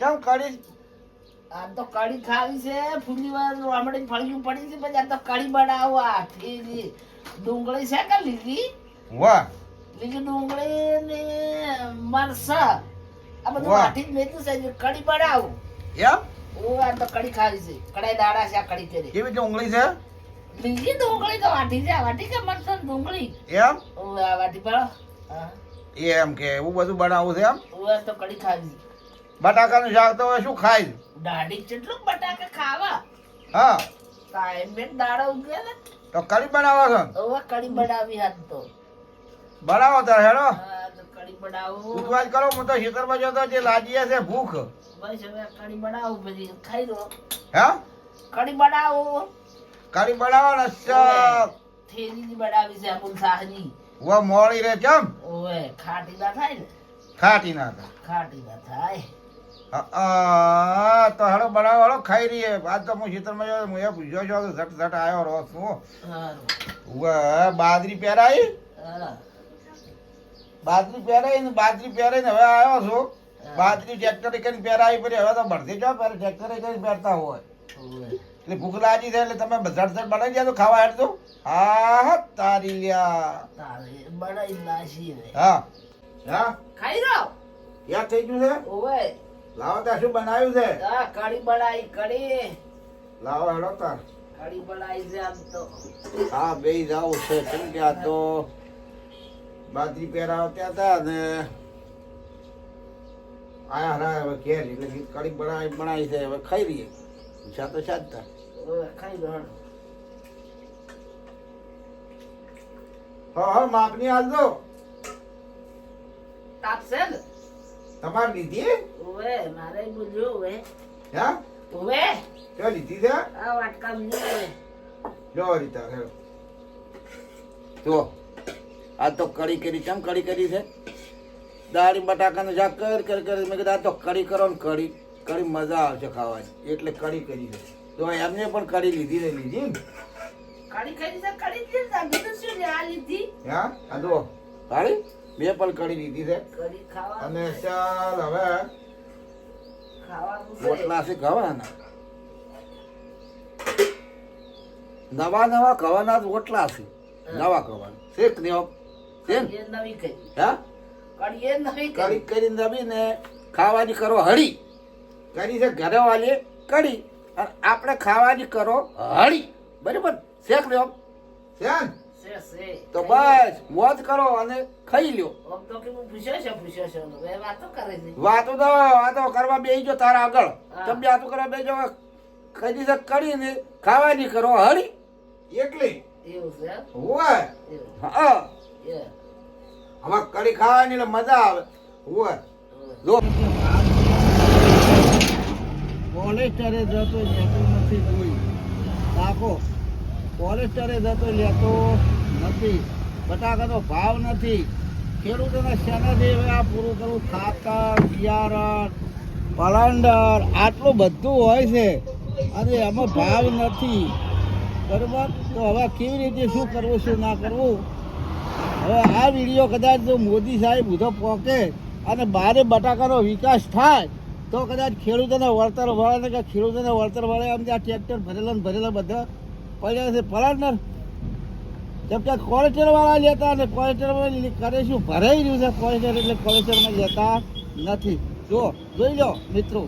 કેમ કડી આ તો કઢી ખાવી છે ફૂલી વાર રામડી ફળિયું પડી છે પછી આ તો કઢી બનાવવા ઠીક ડુંગળી છે કે લીલી વાહ લીલી ડુંગળી ને મરસા આ બધું વાહ. વાટી જ મેં છે કઢી બનાવું એમ ઓ આ તો કઢી ખાવી છે કડાઈ દાડા છે આ કઢી કરી કેવી ડુંગળી છે લીલી ડુંગળી તો વાટી છે વાટી કે મરસા ને ડુંગળી એમ ઓ આ વાટી પડો હા એમ કે એવું બધું બનાવવું છે એમ ઓ આ તો કઢી ખાવી છે બટાકાનું શાક તો હવે શું ખાય દાઢી કેટલું બટાકા ખાવા હા કાંઈ મેં દાડા ઉગ્યા ને તો કઢી બનાવો છો ને? હવે કઢી બનાવી હાથ તો બનાવો તાર હેડો હા તો કઢી બનાવું ઉજવાજ કરો હું તો ખેતરમાં જતો જે લાજી છે ભૂખ બસ હવે કઢી બનાવું પછી ખાઈ લો હે કઢી બનાવું કઢી બનાવો ને થેલી બનાવી છે અમૂલ શાહની વા મોળી રે કેમ ઓવે ખાટી ના થાય ને ખાટી ના થાય ખાટી ના થાય તો હેડો બનાવો હેડો ખાઈ રહીએ આજ તો હું ખેતરમાં જતો હું એ પૂછ્યો છો ઝટ ઝટ આવ્યો રહો છું હા બાજરી પહેરાઈ હા બાજરી પહેરાઈને હવે આવ્યો છું બાજરી ટ્રેક્ટરે કરીને પહેરાવી પડી હવે તો ભરતી જો પહેરે ટ્રેક્ટરે કરીને પહેરતા હોય ઓવે એટલે ભૂખ લાગી છે એટલે તમે ઝટ ઝટ બનાવી દે તો ખાવા હેડ તો હા તારી લ્યા તારે બનાવી નાસી રે હા હા ખાઈ લો યાદ થઈ ગયું છે ઓવે લાવો ત્યાં શું બનાવ્યું છે હા કઢી બનાવી કઢી લાવો હેડો તાર કઢી બનાવી છે આમ તો હા બે જાવ છે કેમ કે આ તો બાજરી પહેરાવતા હતા ને આયા હરા હવે ઘેર એટલે કઢી બનાવી છે હવે ખાઈ રહીએ તો સાધતા ઓવે ખાઈ લો હા માપની હાલજો તાપશે ને તમારે લીધી ઓવે મારે બોલ્યો ઓવે હે ઓવે ક્યાં લીધી છે આ વાટકા મિલે જો રીતા હેડો જો આ તો કઢી કરી કેમ કઢી કરી છે દાળી બટાકાનું શાક કર મેં કીધું આ તો કઢી કરો ને કઢી મજા આવશે ખાવાની એટલે કઢી કરી છે તો એમને પણ કઢી લીધી ને કઢી ખાઈ છે કઢી જ લીધી તો શું લે આ લીધી હા આ જો કાળી બે પણ કઢી લીધી છે કઢી ખાવા અને ચાલ હવે ખાવાનું છે રોટલા છે ખાવાના નવા ખાવાના રોટલા છે નવા ખાવાના શેક ને છે ને એ નવી કરી હા કઢી એ નવી કરી કઢી કરી નવી ને ખાવાની કરો હળી કરી છે ઘરે વાળી કઢી અને આપણે ખાવાની કરો હળી બરાબર શેક લ્યો છે છે તો બસ મોજ કરો અને ખાઈ લ્યો આમ તો કે હું પૂછ્યો છે હવે વાતો કરે છે વાતો કરવા બેસી જો તારા આગળ હા. તમે વાતો કરવા બેસી જાઓ કદી છે કઢી ને ખાવાની કરો હળી એટલી એવું છે હોય એવું હા એ હવે કઢી ખાવાની એટલે મજા આવે હોય જો પોલિસ્ટરે જતો લેતો નથી કોઈ રાખો પોલિસ્ટરે જતો લેતો નથી બટાકાનો ભાવ નથી ખેડૂતોને શેનાથી હવે આ પૂરું કરવું ખાતર બિયારણ પલાંડર આટલું બધું હોય છે અને એમાં ભાવ નથી બરાબર તો હવે કેવી રીતે શું કરવું શું ના કરવું હવે આ વિડીયો કદાચ જો મોદી સાહેબ બધો પહોંચે અને બારે બટાકાનો વિકાસ થાય તો કદાચ ખેડૂતોને વળતર વળે ને કે ખેડૂતોને વળતર વળે એમ ત્યાં ટ્રેક્ટર ભરેલા ને ભરેલા બધા પડ્યા છે પલાડનાર જેમ કે કોલેસ્ટરવાળા લેતા અને કોલેસ્ટરમાં કરે શું ભરાઈ રહ્યું છે કોલેસ્ટર એટલે કોલેસ્ટરમાં લેતા નથી જો જોઈ લો મિત્રો